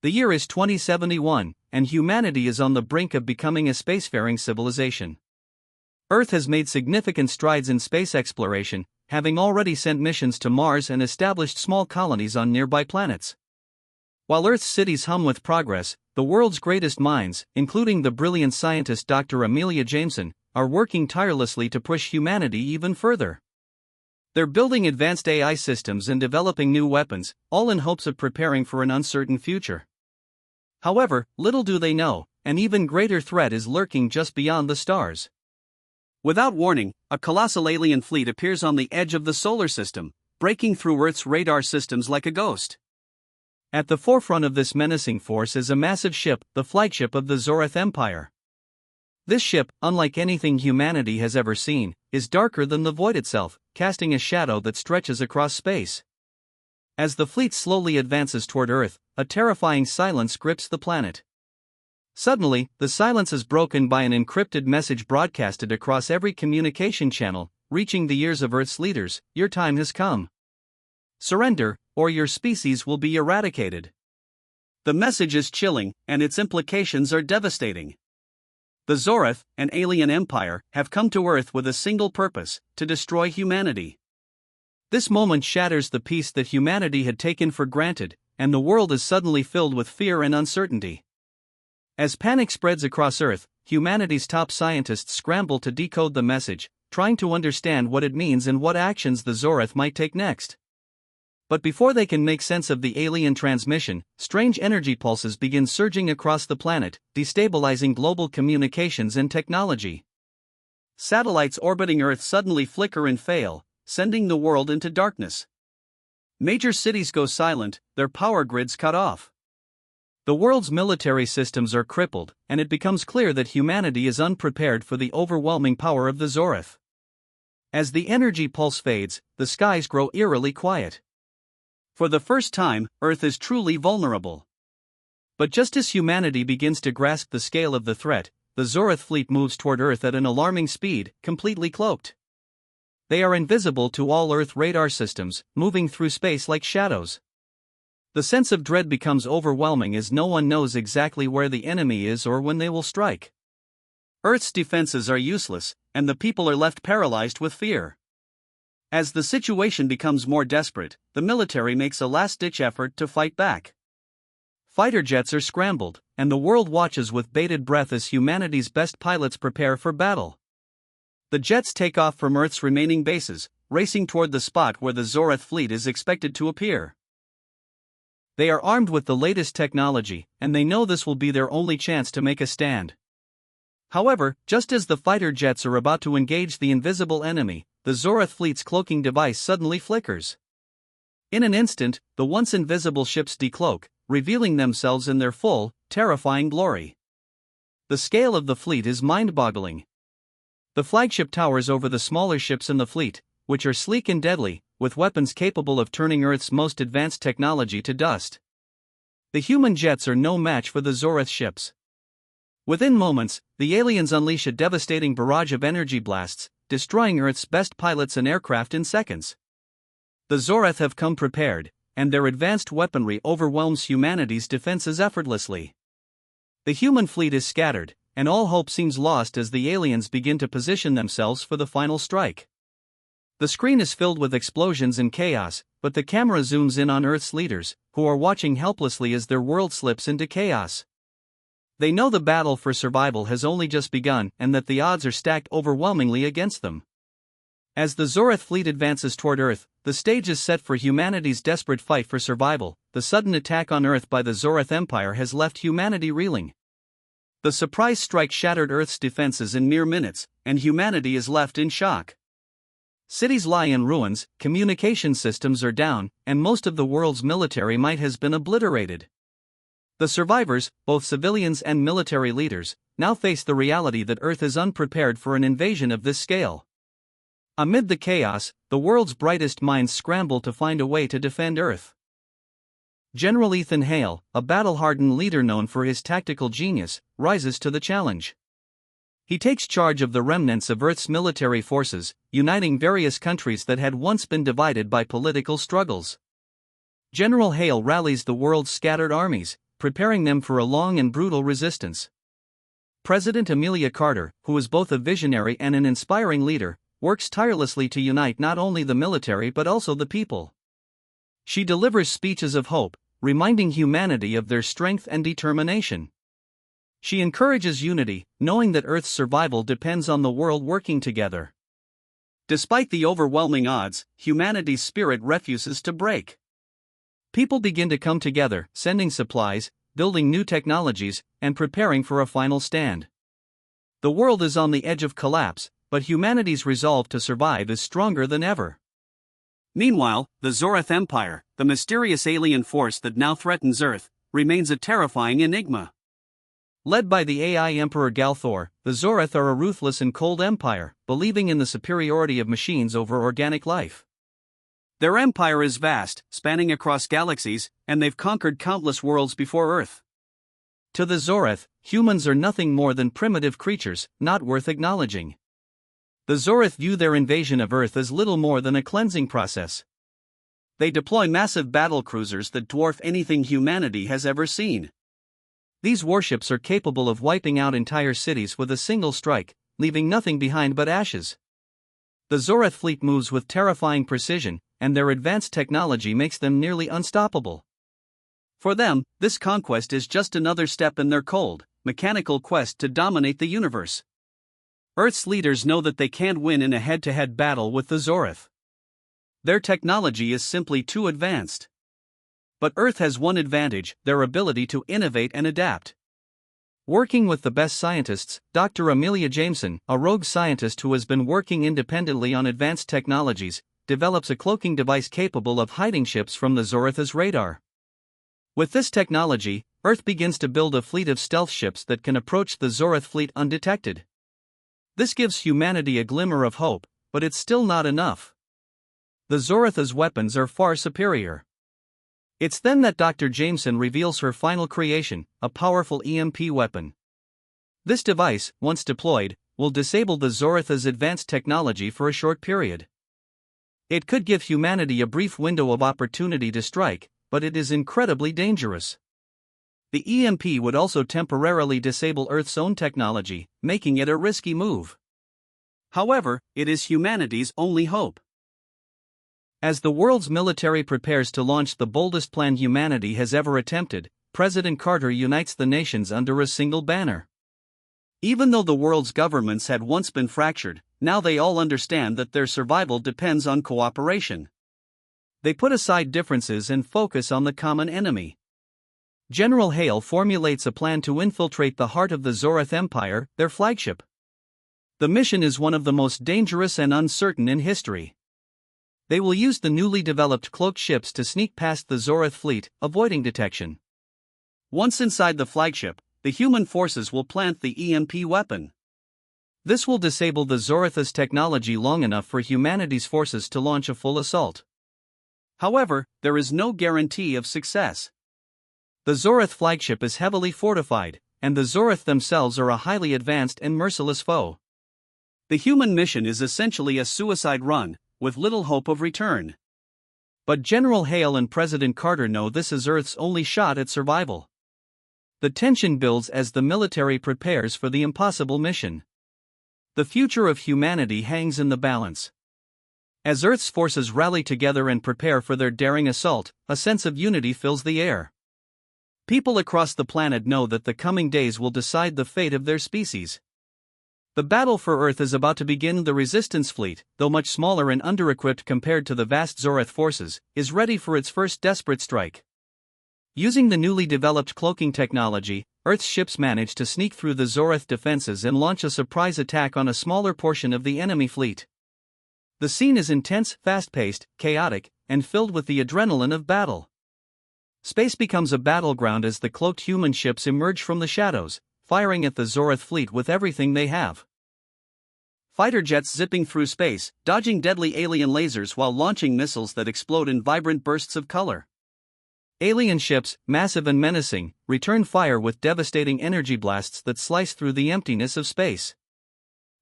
The year is 2071, and humanity is on the brink of becoming a spacefaring civilization. Earth has made significant strides in space exploration, having already sent missions to Mars and established small colonies on nearby planets. While Earth's cities hum with progress, the world's greatest minds, including the brilliant scientist Dr. Amelia Jameson, are working tirelessly to push humanity even further. They're building advanced AI systems and developing new weapons, all in hopes of preparing for an uncertain future. However, little do they know, an even greater threat is lurking just beyond the stars. Without warning, a colossal alien fleet appears on the edge of the solar system, breaking through Earth's radar systems like a ghost. At the forefront of this menacing force is a massive ship, the flagship of the Zoreth Empire. This ship, unlike anything humanity has ever seen, is darker than the void itself, casting a shadow that stretches across space. As the fleet slowly advances toward Earth, a terrifying silence grips the planet. Suddenly, the silence is broken by an encrypted message broadcasted across every communication channel, reaching the ears of Earth's leaders: "Your time has come. Surrender, or your species will be eradicated." The message is chilling, and its implications are devastating. The Zoreth, an alien empire, have come to Earth with a single purpose: to destroy humanity. This moment shatters the peace that humanity had taken for granted, and the world is suddenly filled with fear and uncertainty. As panic spreads across Earth, humanity's top scientists scramble to decode the message, trying to understand what it means and what actions the Zoreth might take next. But before they can make sense of the alien transmission, strange energy pulses begin surging across the planet, destabilizing global communications and technology. Satellites orbiting Earth suddenly flicker and fail, sending the world into darkness. Major cities go silent, their power grids cut off. The world's military systems are crippled, and it becomes clear that humanity is unprepared for the overwhelming power of the Zoreth. As the energy pulse fades, the skies grow eerily quiet. For the first time, Earth is truly vulnerable. But just as humanity begins to grasp the scale of the threat, the Zoreth fleet moves toward Earth at an alarming speed, completely cloaked. They are invisible to all Earth radar systems, moving through space like shadows. The sense of dread becomes overwhelming as no one knows exactly where the enemy is or when they will strike. Earth's defenses are useless, and the people are left paralyzed with fear. As the situation becomes more desperate, the military makes a last-ditch effort to fight back. Fighter jets are scrambled, and the world watches with bated breath as humanity's best pilots prepare for battle. The jets take off from Earth's remaining bases, racing toward the spot where the Zoreth fleet is expected to appear. They are armed with the latest technology, and they know this will be their only chance to make a stand. However, just as the fighter jets are about to engage the invisible enemy, the Zoreth fleet's cloaking device suddenly flickers. In an instant, the once invisible ships decloak, revealing themselves in their full, terrifying glory. The scale of the fleet is mind-boggling. The flagship towers over the smaller ships in the fleet, which are sleek and deadly, with weapons capable of turning Earth's most advanced technology to dust. The human jets are no match for the Zoreth ships. Within moments, the aliens unleash a devastating barrage of energy blasts, destroying Earth's best pilots and aircraft in seconds. The Zoreth have come prepared, and their advanced weaponry overwhelms humanity's defenses effortlessly. The human fleet is scattered, and all hope seems lost as the aliens begin to position themselves for the final strike. The screen is filled with explosions and chaos, but the camera zooms in on Earth's leaders, who are watching helplessly as their world slips into chaos. They know the battle for survival has only just begun and that the odds are stacked overwhelmingly against them. As the Zoreth fleet advances toward Earth, the stage is set for humanity's desperate fight for survival. The sudden attack on Earth by the Zoreth Empire has left humanity reeling. The surprise strike shattered Earth's defenses in mere minutes, and humanity is left in shock. Cities lie in ruins, communication systems are down, and most of the world's military might has been obliterated. The survivors, both civilians and military leaders, now face the reality that Earth is unprepared for an invasion of this scale. Amid the chaos, the world's brightest minds scramble to find a way to defend Earth. General Ethan Hale, a battle-hardened leader known for his tactical genius, rises to the challenge. He takes charge of the remnants of Earth's military forces, uniting various countries that had once been divided by political struggles. General Hale rallies the world's scattered armies, preparing them for a long and brutal resistance. President Amelia Carter, who is both a visionary and an inspiring leader, works tirelessly to unite not only the military but also the people. She delivers speeches of hope, reminding humanity of their strength and determination. She encourages unity, knowing that Earth's survival depends on the world working together. Despite the overwhelming odds, humanity's spirit refuses to break. People begin to come together, sending supplies, building new technologies, and preparing for a final stand. The world is on the edge of collapse, but humanity's resolve to survive is stronger than ever. Meanwhile, the Zoreth Empire, the mysterious alien force that now threatens Earth, remains a terrifying enigma. Led by the AI Emperor Galthor, the Zoreth are a ruthless and cold empire, believing in the superiority of machines over organic life. Their empire is vast, spanning across galaxies, and they've conquered countless worlds before Earth. To the Zoreth, humans are nothing more than primitive creatures, not worth acknowledging. The Zoreth view their invasion of Earth as little more than a cleansing process. They deploy massive battle cruisers that dwarf anything humanity has ever seen. These warships are capable of wiping out entire cities with a single strike, leaving nothing behind but ashes. The Zoreth fleet moves with terrifying precision, and their advanced technology makes them nearly unstoppable. For them, this conquest is just another step in their cold, mechanical quest to dominate the universe. Earth's leaders know that they can't win in a head-to-head battle with the Zoreth. Their technology is simply too advanced. But Earth has one advantage: their ability to innovate and adapt. Working with the best scientists, Dr. Amelia Jameson, a rogue scientist who has been working independently on advanced technologies, develops a cloaking device capable of hiding ships from the Zoreth's radar. With this technology, Earth begins to build a fleet of stealth ships that can approach the Zoreth fleet undetected. This gives humanity a glimmer of hope, but it's still not enough. The Zoreth's weapons are far superior. It's then that Dr. Jameson reveals her final creation, a powerful EMP weapon. This device, once deployed, will disable the Zoreth's advanced technology for a short period. It could give humanity a brief window of opportunity to strike, but it is incredibly dangerous. The EMP would also temporarily disable Earth's own technology, making it a risky move. However, it is humanity's only hope. As the world's military prepares to launch the boldest plan humanity has ever attempted, President Carter unites the nations under a single banner. Even though the world's governments had once been fractured, now they all understand that their survival depends on cooperation. They put aside differences and focus on the common enemy. General Hale formulates a plan to infiltrate the heart of the Zoreth Empire, their flagship. The mission is one of the most dangerous and uncertain in history. They will use the newly developed cloaked ships to sneak past the Zoreth fleet, avoiding detection. Once inside the flagship, the human forces will plant the EMP weapon. This will disable the Zoreth's technology long enough for humanity's forces to launch a full assault. However, there is no guarantee of success. The Zoreth flagship is heavily fortified, and the Zoreth themselves are a highly advanced and merciless foe. The human mission is essentially a suicide run, with little hope of return. But General Hale and President Carter know this is Earth's only shot at survival. The tension builds as the military prepares for the impossible mission. The future of humanity hangs in the balance. As Earth's forces rally together and prepare for their daring assault, a sense of unity fills the air. People across the planet know that the coming days will decide the fate of their species. The battle for Earth is about to begin. The Resistance fleet, though much smaller and under-equipped compared to the vast Zoreth forces, is ready for its first desperate strike. Using the newly developed cloaking technology, Earth's ships manage to sneak through the Zoreth defenses and launch a surprise attack on a smaller portion of the enemy fleet. The scene is intense, fast-paced, chaotic, and filled with the adrenaline of battle. Space becomes a battleground as the cloaked human ships emerge from the shadows, firing at the Zoreth fleet with everything they have. Fighter jets zipping through space, dodging deadly alien lasers while launching missiles that explode in vibrant bursts of color. Alien ships, massive and menacing, return fire with devastating energy blasts that slice through the emptiness of space.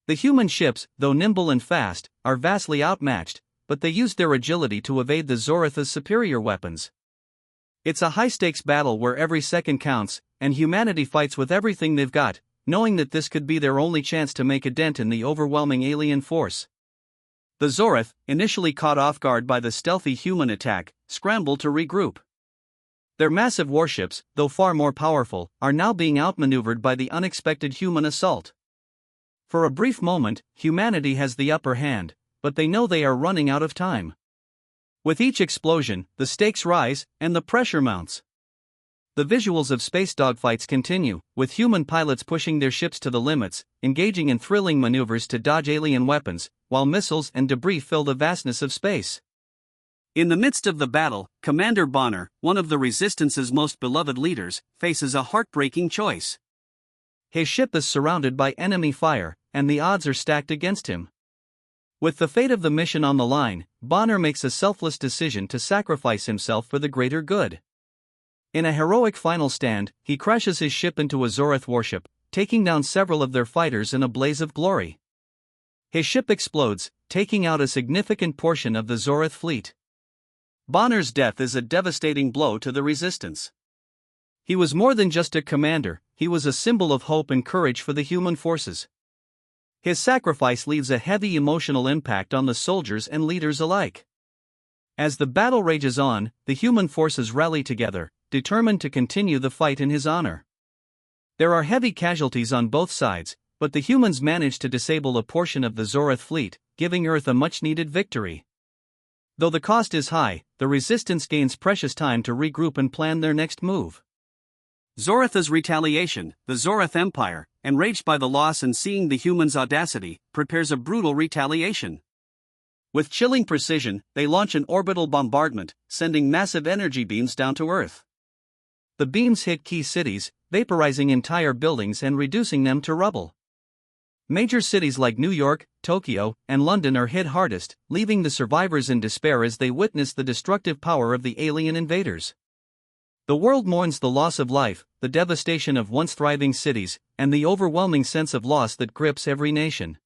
The human ships, though nimble and fast, are vastly outmatched, but they use their agility to evade the Zoreth's superior weapons. It's a high-stakes battle where every second counts, and humanity fights with everything they've got, knowing that this could be their only chance to make a dent in the overwhelming alien force. The Zoreth, initially caught off guard by the stealthy human attack, scramble to regroup. Their massive warships, though far more powerful, are now being outmaneuvered by the unexpected human assault. For a brief moment, humanity has the upper hand, but they know they are running out of time. With each explosion, the stakes rise, and the pressure mounts. The visuals of space dogfights continue, with human pilots pushing their ships to the limits, engaging in thrilling maneuvers to dodge alien weapons, while missiles and debris fill the vastness of space. In the midst of the battle, Commander Bonner, one of the Resistance's most beloved leaders, faces a heartbreaking choice. His ship is surrounded by enemy fire, and the odds are stacked against him. With the fate of the mission on the line, Bonner makes a selfless decision to sacrifice himself for the greater good. In a heroic final stand, he crashes his ship into a Zoreth warship, taking down several of their fighters in a blaze of glory. His ship explodes, taking out a significant portion of the Zoreth fleet. Bonner's death is a devastating blow to the Resistance. He was more than just a commander, he was a symbol of hope and courage for the human forces. His sacrifice leaves a heavy emotional impact on the soldiers and leaders alike. As the battle rages on, the human forces rally together, determined to continue the fight in his honor. There are heavy casualties on both sides, but the humans manage to disable a portion of the Zoreth fleet, giving Earth a much-needed victory. Though the cost is high, the Resistance gains precious time to regroup and plan their next move. Zoreth's retaliation, the Zoreth Empire, enraged by the loss and seeing the humans' audacity, prepares a brutal retaliation. With chilling precision, they launch an orbital bombardment, sending massive energy beams down to Earth. The beams hit key cities, vaporizing entire buildings and reducing them to rubble. Major cities like New York, Tokyo, and London are hit hardest, leaving the survivors in despair as they witness the destructive power of the alien invaders. The world mourns the loss of life, the devastation of once thriving cities, and the overwhelming sense of loss that grips every nation.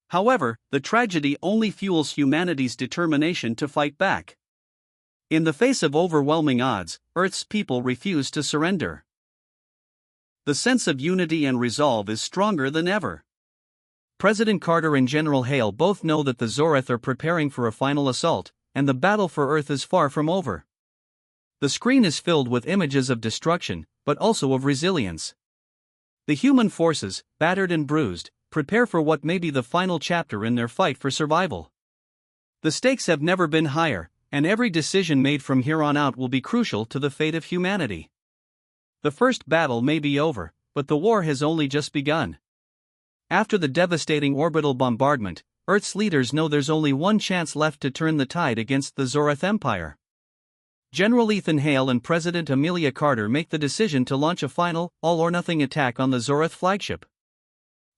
However, the tragedy only fuels humanity's determination to fight back. In the face of overwhelming odds, Earth's people refuse to surrender. The sense of unity and resolve is stronger than ever. President Carter and General Hale both know that the Zoreth are preparing for a final assault, and the battle for Earth is far from over. The screen is filled with images of destruction, but also of resilience. The human forces, battered and bruised, prepare for what may be the final chapter in their fight for survival. The stakes have never been higher, and every decision made from here on out will be crucial to the fate of humanity. The first battle may be over, but the war has only just begun. After the devastating orbital bombardment, Earth's leaders know there's only one chance left to turn the tide against the Zoreth Empire. General Ethan Hale and President Amelia Carter make the decision to launch a final, all-or-nothing attack on the Zoreth flagship.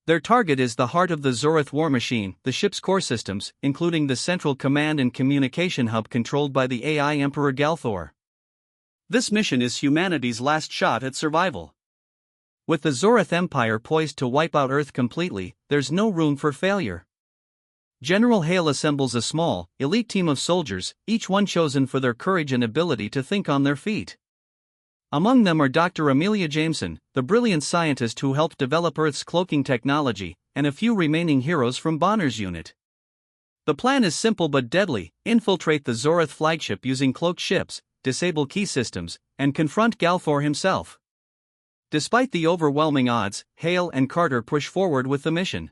Their target is the heart of the Zoreth war machine, the ship's core systems, including the central command and communication hub controlled by the AI Emperor Galthor. This mission is humanity's last shot at survival. With the Zoreth Empire poised to wipe out Earth completely, there's no room for failure. General Hale assembles a small, elite team of soldiers, each one chosen for their courage and ability to think on their feet. Among them are Dr. Amelia Jameson, the brilliant scientist who helped develop Earth's cloaking technology, and a few remaining heroes from Bonner's unit. The plan is simple but deadly: infiltrate the Zoreth flagship using cloaked ships, disable key systems, and confront Galthor himself. Despite the overwhelming odds, Hale and Carter push forward with the mission.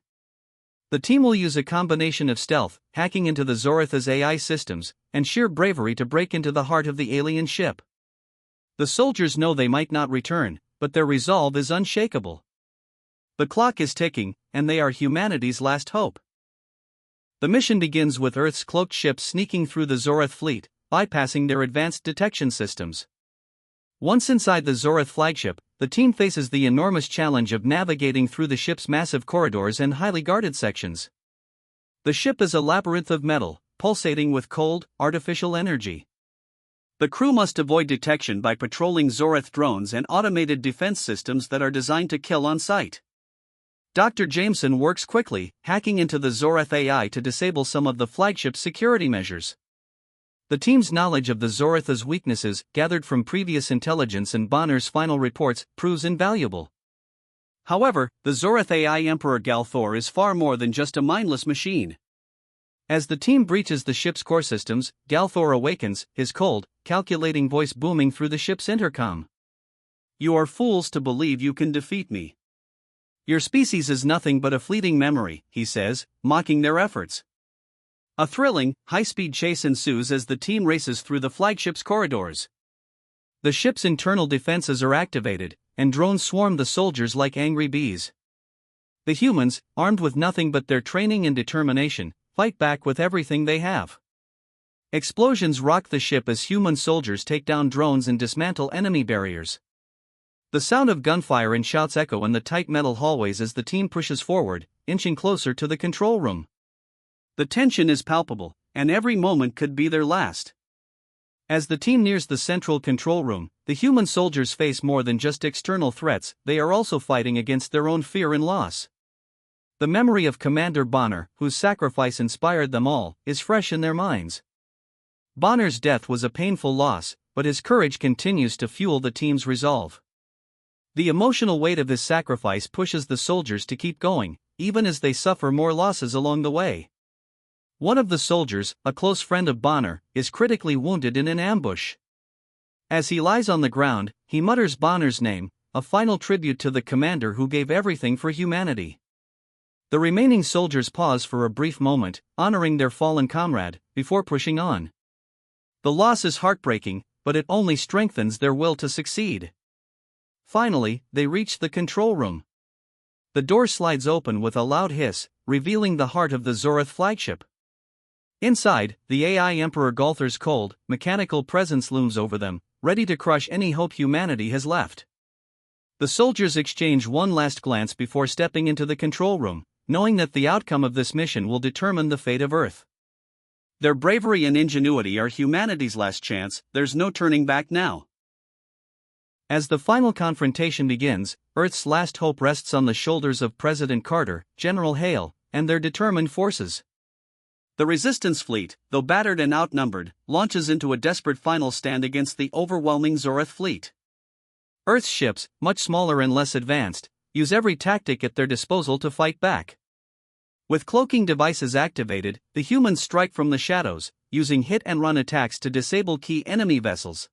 The team will use a combination of stealth, hacking into the Zoreth's AI systems, and sheer bravery to break into the heart of the alien ship. The soldiers know they might not return, but their resolve is unshakable. The clock is ticking, and they are humanity's last hope. The mission begins with Earth's cloaked ships sneaking through the Zoreth fleet, bypassing their advanced detection systems. Once inside the Zoreth flagship, the team faces the enormous challenge of navigating through the ship's massive corridors and highly guarded sections. The ship is a labyrinth of metal, pulsating with cold, artificial energy. The crew must avoid detection by patrolling Zoreth drones and automated defense systems that are designed to kill on sight. Dr. Jameson works quickly, hacking into the Zoreth AI to disable some of the flagship's security measures. The team's knowledge of the Zoratha's weaknesses, gathered from previous intelligence and Bonner's final reports, proves invaluable. However, the Zorath AI Emperor Galthor is far more than just a mindless machine. As the team breaches the ship's core systems, Galthor awakens, his cold, calculating voice booming through the ship's intercom. "You are fools to believe you can defeat me. Your species is nothing but a fleeting memory," he says, mocking their efforts. A thrilling, high-speed chase ensues as the team races through the flagship's corridors. The ship's internal defenses are activated, and drones swarm the soldiers like angry bees. The humans, armed with nothing but their training and determination, fight back with everything they have. Explosions rock the ship as human soldiers take down drones and dismantle enemy barriers. The sound of gunfire and shouts echo in the tight metal hallways as the team pushes forward, inching closer to the control room. The tension is palpable, and every moment could be their last. As the team nears the central control room, the human soldiers face more than just external threats, they are also fighting against their own fear and loss. The memory of Commander Bonner, whose sacrifice inspired them all, is fresh in their minds. Bonner's death was a painful loss, but his courage continues to fuel the team's resolve. The emotional weight of his sacrifice pushes the soldiers to keep going, even as they suffer more losses along the way. One of the soldiers, a close friend of Bonner, is critically wounded in an ambush. As he lies on the ground, he mutters Bonner's name, a final tribute to the commander who gave everything for humanity. The remaining soldiers pause for a brief moment, honoring their fallen comrade, before pushing on. The loss is heartbreaking, but it only strengthens their will to succeed. Finally, they reach the control room. The door slides open with a loud hiss, revealing the heart of the Zorath flagship. Inside, the AI Emperor Galthor's cold, mechanical presence looms over them, ready to crush any hope humanity has left. The soldiers exchange one last glance before stepping into the control room, knowing that the outcome of this mission will determine the fate of Earth. Their bravery and ingenuity are humanity's last chance, there's no turning back now. As the final confrontation begins, Earth's last hope rests on the shoulders of President Carter, General Hale, and their determined forces. The Resistance fleet, though battered and outnumbered, launches into a desperate final stand against the overwhelming Zorath fleet. Earth's ships, much smaller and less advanced, use every tactic at their disposal to fight back. With cloaking devices activated, the humans strike from the shadows, using hit-and-run attacks to disable key enemy vessels.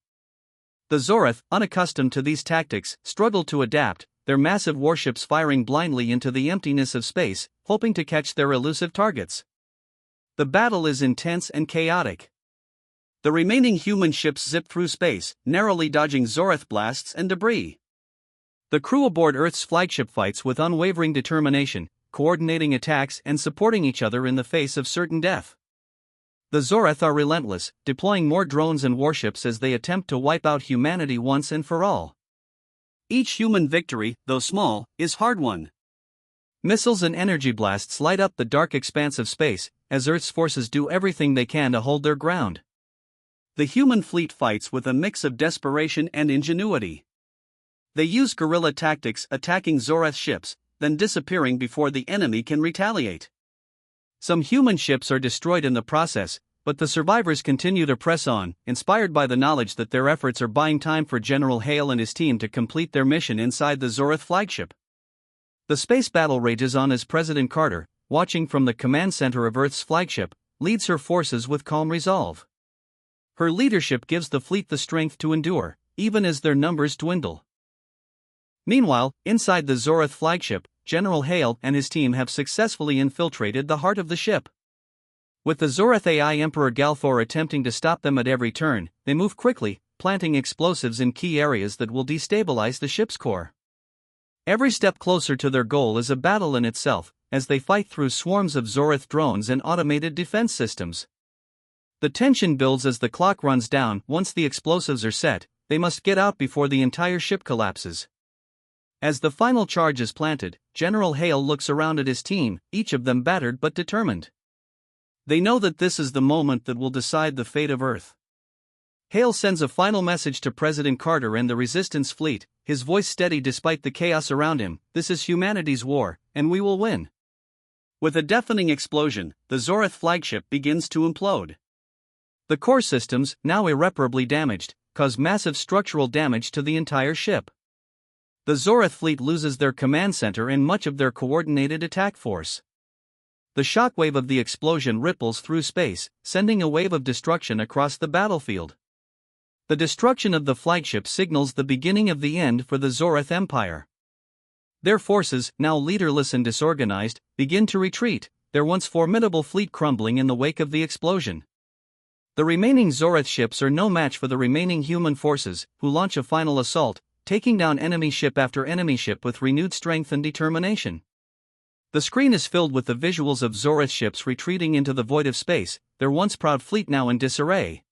The Zorath, unaccustomed to these tactics, struggle to adapt, their massive warships firing blindly into the emptiness of space, hoping to catch their elusive targets. The battle is intense and chaotic. The remaining human ships zip through space, narrowly dodging Zorath blasts and debris. The crew aboard Earth's flagship fights with unwavering determination, coordinating attacks and supporting each other in the face of certain death. The Zorath are relentless, deploying more drones and warships as they attempt to wipe out humanity once and for all. Each human victory, though small, is hard-won. Missiles and energy blasts light up the dark expanse of space, as Earth's forces do everything they can to hold their ground. The human fleet fights with a mix of desperation and ingenuity. They use guerrilla tactics, attacking Zorath ships, then disappearing before the enemy can retaliate. Some human ships are destroyed in the process, but the survivors continue to press on, inspired by the knowledge that their efforts are buying time for General Hale and his team to complete their mission inside the Zorath flagship. The space battle rages on as President Carter, watching from the command center of Earth's flagship, leads her forces with calm resolve. Her leadership gives the fleet the strength to endure, even as their numbers dwindle. Meanwhile, inside the Zorath flagship, General Hale and his team have successfully infiltrated the heart of the ship. With the Zorath AI Emperor Galthor attempting to stop them at every turn, they move quickly, planting explosives in key areas that will destabilize the ship's core. Every step closer to their goal is a battle in itself, as they fight through swarms of Zorath drones and automated defense systems. The tension builds as the clock runs down. Once the explosives are set, they must get out before the entire ship collapses. As the final charge is planted, General Hale looks around at his team, each of them battered but determined. They know that this is the moment that will decide the fate of Earth. Hale sends a final message to President Carter and the Resistance fleet, his voice steady despite the chaos around him. This is humanity's war, and we will win. With a deafening explosion, the Zorath flagship begins to implode. The core systems, now irreparably damaged, cause massive structural damage to the entire ship. The Zoreth fleet loses their command center and much of their coordinated attack force. The shockwave of the explosion ripples through space, sending a wave of destruction across the battlefield. The destruction of the flagship signals the beginning of the end for the Zoreth Empire. Their forces, now leaderless and disorganized, begin to retreat, their once formidable fleet crumbling in the wake of the explosion. The remaining Zoreth ships are no match for the remaining human forces, who launch a final assault, taking down enemy ship after enemy ship with renewed strength and determination. The screen is filled with the visuals of Zoreth ships retreating into the void of space, their once proud fleet now in disarray.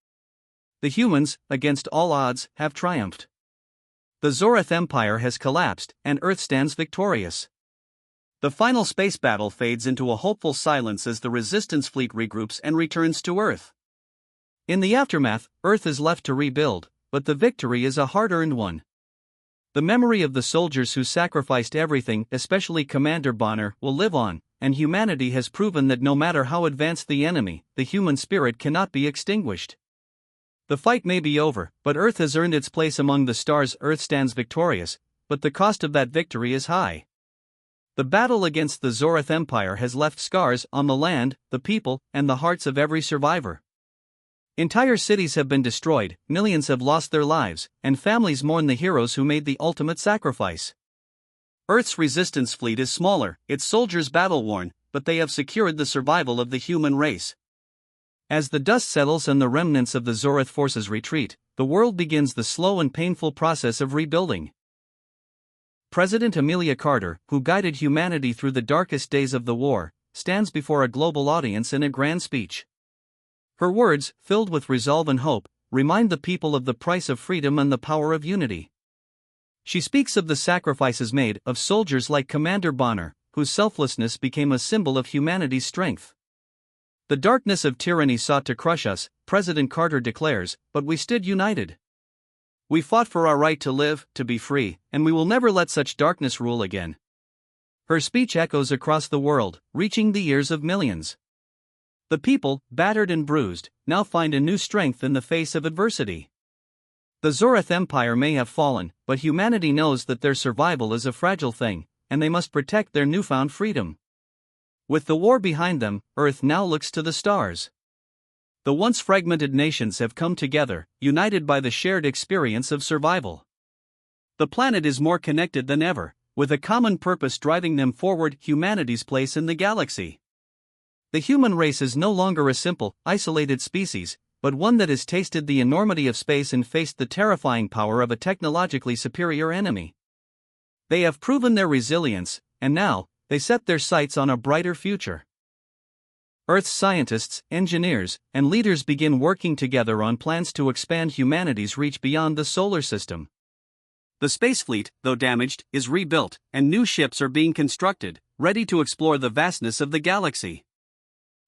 The humans, against all odds, have triumphed. The Zoreth Empire has collapsed, and Earth stands victorious. The final space battle fades into a hopeful silence as the Resistance fleet regroups and returns to Earth. In the aftermath, Earth is left to rebuild, but the victory is a hard-earned one. The memory of the soldiers who sacrificed everything, especially Commander Bonner, will live on, and humanity has proven that no matter how advanced the enemy, the human spirit cannot be extinguished. The fight may be over, but Earth has earned its place among the stars. Earth stands victorious, but the cost of that victory is high. The battle against the Zoreth Empire has left scars on the land, the people, and the hearts of every survivor. Entire cities have been destroyed, millions have lost their lives, and families mourn the heroes who made the ultimate sacrifice. Earth's resistance fleet is smaller, its soldiers battle-worn, but they have secured the survival of the human race. As the dust settles and the remnants of the Zoreth forces retreat, the world begins the slow and painful process of rebuilding. President Amelia Carter, who guided humanity through the darkest days of the war, stands before a global audience in a grand speech. Her words, filled with resolve and hope, remind the people of the price of freedom and the power of unity. She speaks of the sacrifices made of soldiers like Commander Bonner, whose selflessness became a symbol of humanity's strength. The darkness of tyranny sought to crush us, President Carter declares, but we stood united. We fought for our right to live, to be free, and we will never let such darkness rule again. Her speech echoes across the world, reaching the ears of millions. The people, battered and bruised, now find a new strength in the face of adversity. The Zoreth Empire may have fallen, but humanity knows that their survival is a fragile thing, and they must protect their newfound freedom. With the war behind them, Earth now looks to the stars. The once fragmented nations have come together, united by the shared experience of survival. The planet is more connected than ever, with a common purpose driving them forward: humanity's place in the galaxy. The human race is no longer a simple, isolated species, but one that has tasted the enormity of space and faced the terrifying power of a technologically superior enemy. They have proven their resilience, and now, they set their sights on a brighter future. Earth's scientists, engineers, and leaders begin working together on plans to expand humanity's reach beyond the solar system. The space fleet, though damaged, is rebuilt, and new ships are being constructed, ready to explore the vastness of the galaxy.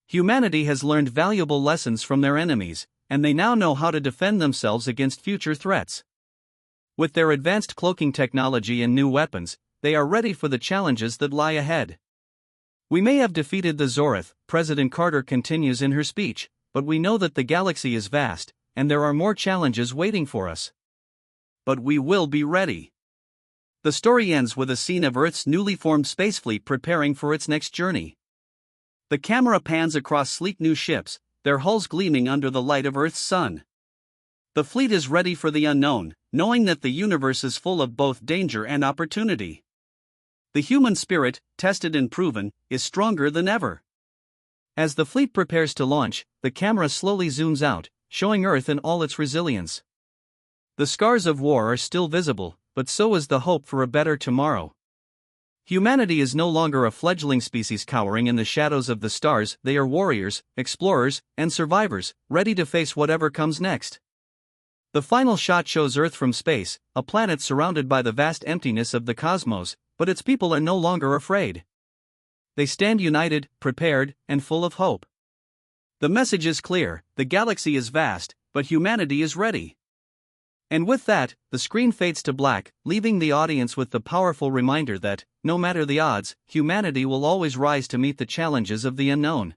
Humanity has learned valuable lessons from their enemies, and they now know how to defend themselves against future threats. With their advanced cloaking technology and new weapons, they are ready for the challenges that lie ahead. We may have defeated the Zoreth, President Carter continues in her speech, but we know that the galaxy is vast, and there are more challenges waiting for us. But we will be ready. The story ends with a scene of Earth's newly formed space fleet preparing for its next journey. The camera pans across sleek new ships, their hulls gleaming under the light of Earth's sun. The fleet is ready for the unknown, knowing that the universe is full of both danger and opportunity. The human spirit, tested and proven, is stronger than ever. As the fleet prepares to launch, the camera slowly zooms out, showing Earth in all its resilience. The scars of war are still visible, but so is the hope for a better tomorrow. Humanity is no longer a fledgling species cowering in the shadows of the stars. They are warriors, explorers, and survivors, ready to face whatever comes next. The final shot shows Earth from space, a planet surrounded by the vast emptiness of the cosmos, but its people are no longer afraid. They stand united, prepared, and full of hope. The message is clear: the galaxy is vast, but humanity is ready. And with that, the screen fades to black, leaving the audience with the powerful reminder that, no matter the odds, humanity will always rise to meet the challenges of the unknown.